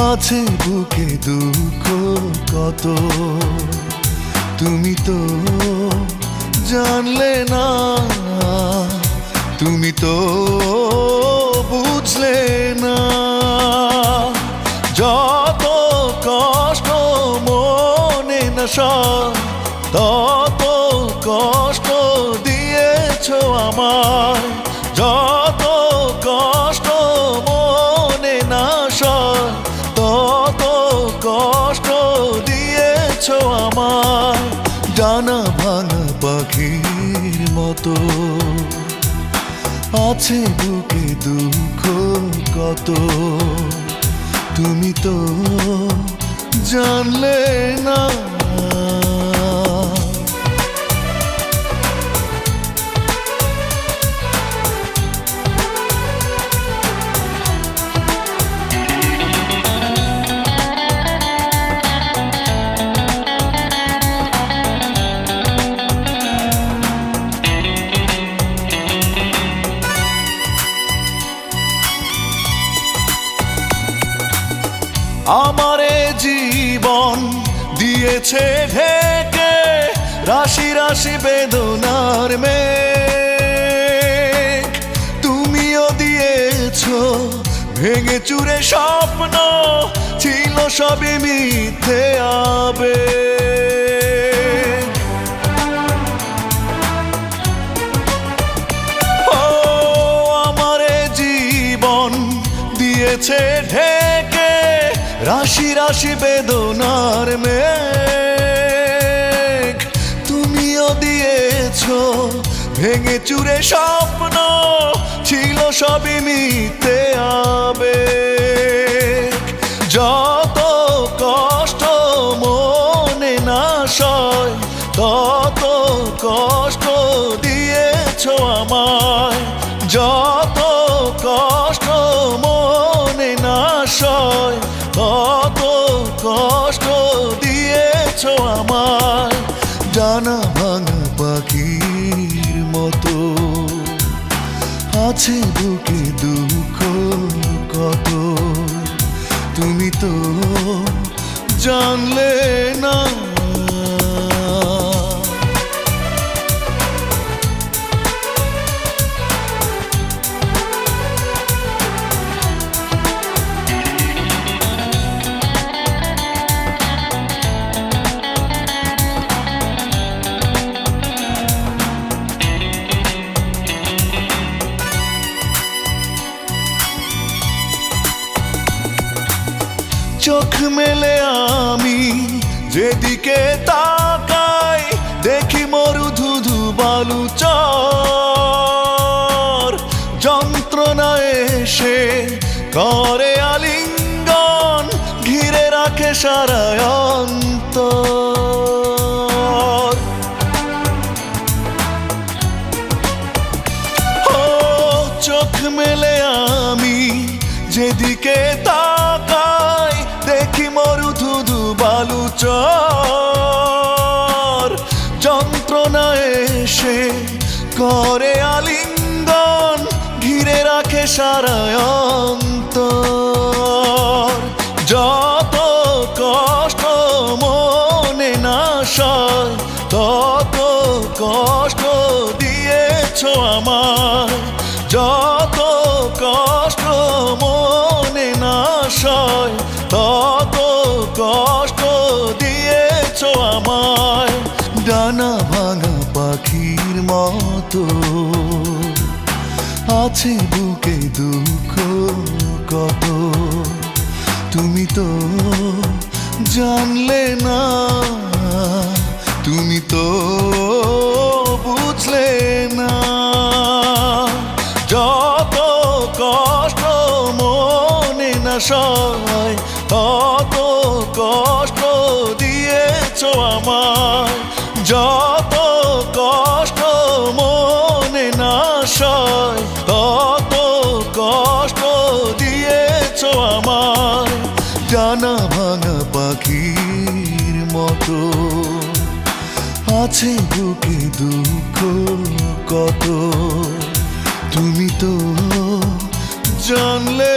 আছে বুকে দুঃখ কত, তুমি তো জানলে না, তুমি তো বুঝলে না। যত কষ্ট মনে না সয়, তত কষ্ট দিয়েছো আমায়। যত কষ্ট মনে না সয়, তত কষ্ট দিয়েছো আমায়। ডানা ভাঙা পাখির মতো আছে বুকে দুঃখ কত, তুমি তো জানলে না। আমারে জীবন দিয়েছে ঢেকে রাশি রাশি বেদনার মেঘ, তুমিও দিয়েছো ভেঙে চুরে স্বপ্ন, ছিল সবই মিথ্যে আবেগ। ও আমারে জীবন দিয়েছে ঢেকে রাশি রাশি বেদনার মেঘ, তুমিও দিয়েছো ভেঙে চুরে স্বপ্ন, ছিল সবই মিথ্যে আবেগ। যত কষ্ট মনে না সয়, তত কষ্ট দিয়েছো আমায়। যত কষ্ট মনে না সয়, তত কষ্ট দিয়েছো আমায়। ডানা ভাঙা পাখির মতো আছে বুকে দুঃখ কত, তুমি তো জানলে না। চোখ মেলে আমি যেদিকে তাকাই, দেখি মরুধুধু বালু চর। যন্ত্রণা এসে করে আলিঙ্গন, ঘিরে রাখে সারা অন্তর। ও চোখ মেলে আমি যেদিকে তাকাই, দেখি মরুধুধু বালু চর। যন্ত্রণা এসে করে আলিঙ্গন, ঘিরে রাখে সারা অন্তর। যত কষ্ট মনে না সয়, তত কষ্ট দিয়েছো আমায়। যত কষ্ট মনে না সয়, তত কষ্ট দিয়েছো আমায়। ডানা ভাঙা পাখির মতো আছে বুকে দুঃখ কত, তুমি তো জানলে না, তুমি তো বুঝলে না। যত কষ্ট মনে না সয়, তত কষ্ট দিয়েছো আমায়। যত কষ্ট মনে না সয়, তত কষ্ট দিয়েছো আমায়। ডানা ভাঙা পাখির মতো আছে বুকে দুঃখ কত, তুমি তো জানলে